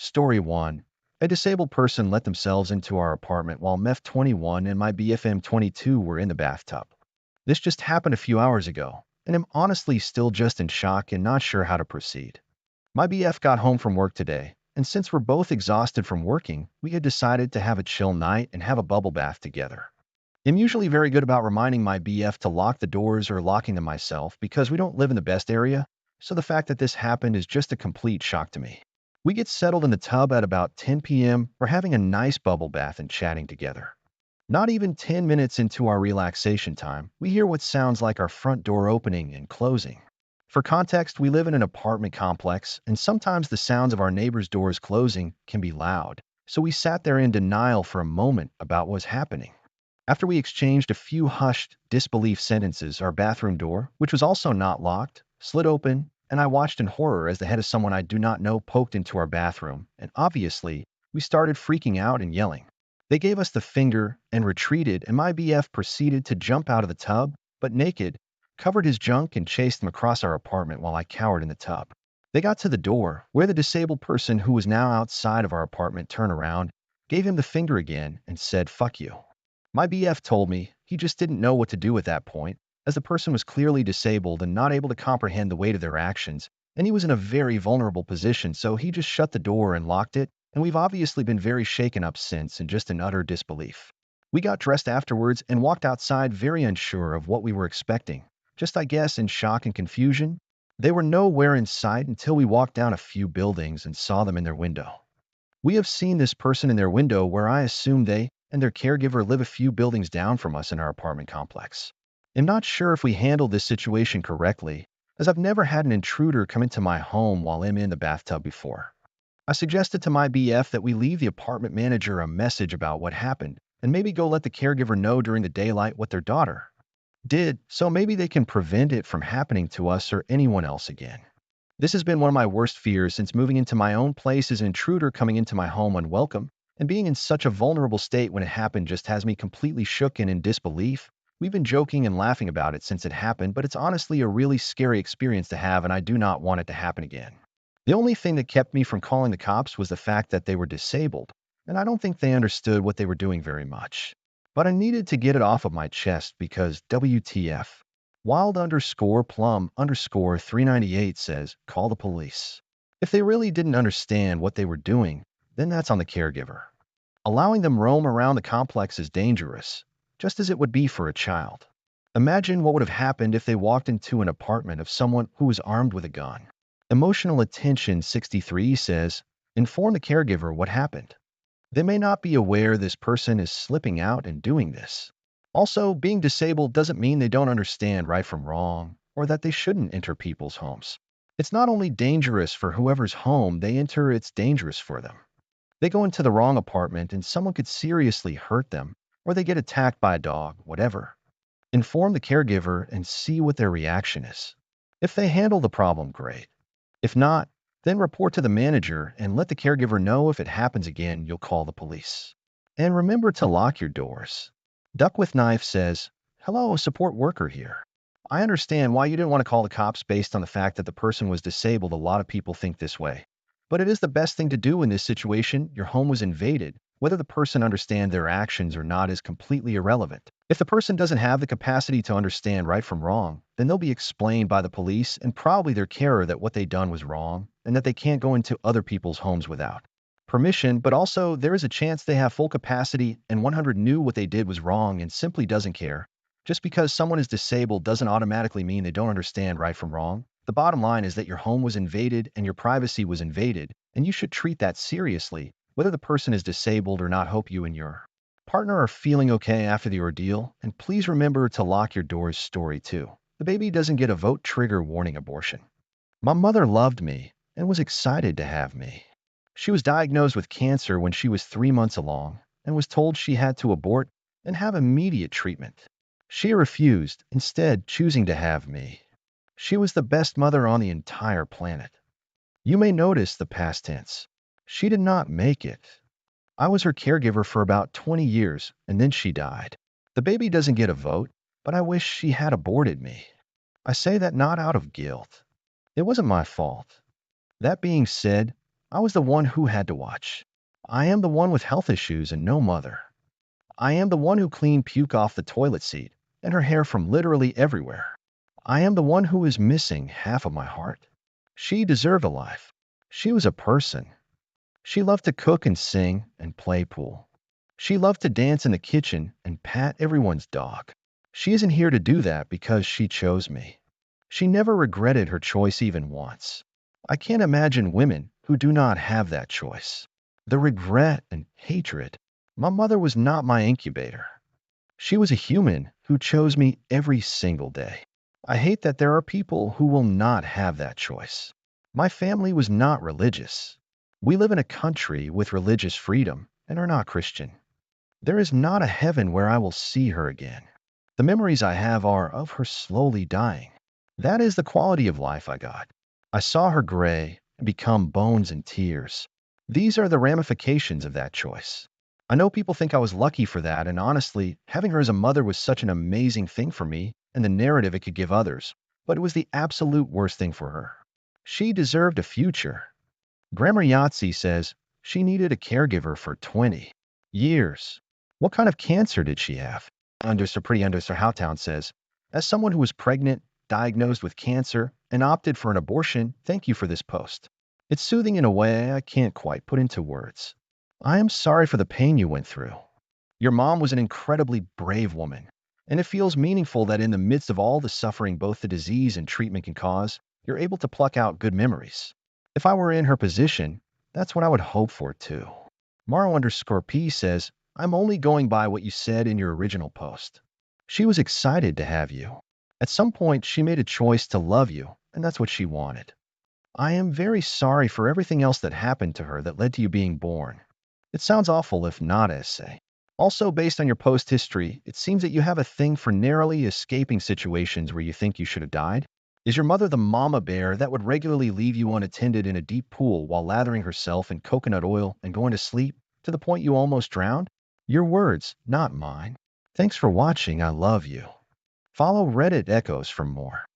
Story 1. A disabled person let themselves into our apartment while meF21 and my bfM22 were in the bathtub. This just happened a few hours ago, and I'm honestly still just in shock and not sure how to proceed. My BF got home from work today, and since we're both exhausted from working, we had decided to have a chill night and have a bubble bath together. I'm usually very good about reminding my BF to lock the doors or locking them myself because we don't live in the best area, so the fact that this happened is just a complete shock to me. We get settled in the tub at about 10 p.m. We're having a nice bubble bath and chatting together. Not even 10 minutes into our relaxation time, we hear what sounds like our front door opening and closing. For context, we live in an apartment complex, and sometimes the sounds of our neighbors' doors closing can be loud, so we sat there in denial for a moment about what was happening. After we exchanged a few hushed, disbelief sentences, our bathroom door, which was also not locked, slid open, and I watched in horror as the head of someone I do not know poked into our bathroom, and obviously, we started freaking out and yelling. They gave us the finger and retreated, and my BF proceeded to jump out of the tub, but naked, covered his junk and chased them across our apartment while I cowered in the tub. They got to the door, where the disabled person who was now outside of our apartment turned around, gave him the finger again, and said, "Fuck you." My BF told me he just didn't know what to do at that point, as the person was clearly disabled and not able to comprehend the weight of their actions, and he was in a very vulnerable position, so he just shut the door and locked it, and we've obviously been very shaken up since and just in utter disbelief. We got dressed afterwards and walked outside very unsure of what we were expecting, just I guess in shock and confusion. They were nowhere in sight until we walked down a few buildings and saw them in their window. We have seen this person in their window where I assume they and their caregiver live a few buildings down from us in our apartment complex. I'm not sure if we handled this situation correctly, as I've never had an intruder come into my home while I'm in the bathtub before. I suggested to my BF that we leave the apartment manager a message about what happened, and maybe go let the caregiver know during the daylight what their daughter did, so maybe they can prevent it from happening to us or anyone else again. This has been one of my worst fears since moving into my own place as an intruder coming into my home unwelcome, and being in such a vulnerable state when it happened just has me completely shook and in disbelief. We've been joking and laughing about it since it happened, but it's honestly a really scary experience to have, and I do not want it to happen again. The only thing that kept me from calling the cops was the fact that they were disabled, and I don't think they understood what they were doing very much. But I needed to get it off of my chest because WTF. Wild_plum_398 says, call the police. If they really didn't understand what they were doing, then that's on the caregiver. Allowing them roam around the complex is dangerous, just as it would be for a child. Imagine what would have happened if they walked into an apartment of someone who was armed with a gun. Emotional Attention 63 says, inform the caregiver what happened. They may not be aware this person is slipping out and doing this. Also, being disabled doesn't mean they don't understand right from wrong, or that they shouldn't enter people's homes. It's not only dangerous for whoever's home they enter, it's dangerous for them. They go into the wrong apartment and someone could seriously hurt them, or they get attacked by a dog, whatever. Inform the caregiver and see what their reaction is. If they handle the problem, great. If not, then report to the manager and let the caregiver know. If it happens again, you'll call the police. And remember to lock your doors. Duck with Knife says, hello, support worker here. I understand why you didn't want to call the cops based on the fact that the person was disabled. A lot of people think this way. But it is the best thing to do in this situation. Your home was invaded. Whether the person understands their actions or not is completely irrelevant. If the person doesn't have the capacity to understand right from wrong, then they'll be explained by the police and probably their carer that what they done was wrong and that they can't go into other people's homes without permission, but also there is a chance they have full capacity and 100 knew what they did was wrong and simply doesn't care. Just because someone is disabled doesn't automatically mean they don't understand right from wrong. The bottom line is that your home was invaded and your privacy was invaded, and you should treat that seriously, whether the person is disabled or not. Hope you and your partner are feeling okay after the ordeal, and please remember to lock your doors. Story 2. The baby doesn't get a vote. Trigger warning. Abortion. My mother loved me and was excited to have me. She was diagnosed with cancer when she was 3 months along and was told she had to abort and have immediate treatment. She refused, instead choosing to have me. She was the best mother on the entire planet. You may notice the past tense. She did not make it. I was her caregiver for about 20 years, and then she died. The baby doesn't get a vote, but I wish she had aborted me. I say that not out of guilt. It wasn't my fault. That being said, I was the one who had to watch. I am the one with health issues and no mother. I am the one who cleaned puke off the toilet seat and her hair from literally everywhere. I am the one who is missing half of my heart. She deserved a life. She was a person. She loved to cook and sing and play pool. She loved to dance in the kitchen and pat everyone's dog. She isn't here to do that because she chose me. She never regretted her choice even once. I can't imagine women who do not have that choice. The regret and hatred. My mother was not my incubator. She was a human who chose me every single day. I hate that there are people who will not have that choice. My family was not religious. We live in a country with religious freedom and are not Christian. There is not a heaven where I will see her again. The memories I have are of her slowly dying. That is the quality of life I got. I saw her gray and become bones and tears. These are the ramifications of that choice. I know people think I was lucky for that, and honestly, having her as a mother was such an amazing thing for me and the narrative it could give others, but it was the absolute worst thing for her. She deserved a future. Grammar Yahtzee says she needed a caregiver for 20 years. What kind of cancer did she have? Pretty Understar Howtown says, as someone who was pregnant, diagnosed with cancer, and opted for an abortion, thank you for this post. It's soothing in a way I can't quite put into words. I am sorry for the pain you went through. Your mom was an incredibly brave woman, and it feels meaningful that in the midst of all the suffering both the disease and treatment can cause, you're able to pluck out good memories. If I were in her position, that's what I would hope for too. Maro_P says, I'm only going by what you said in your original post. She was excited to have you. At some point, she made a choice to love you, and that's what she wanted. I am very sorry for everything else that happened to her that led to you being born. It sounds awful if not essay. Also, based on your post history, it seems that you have a thing for narrowly escaping situations where you think you should have died. Is your mother the mama bear that would regularly leave you unattended in a deep pool while lathering herself in coconut oil and going to sleep to the point you almost drowned? Your words, not mine. Thanks for watching. I love you. Follow Reddit Echoes for more.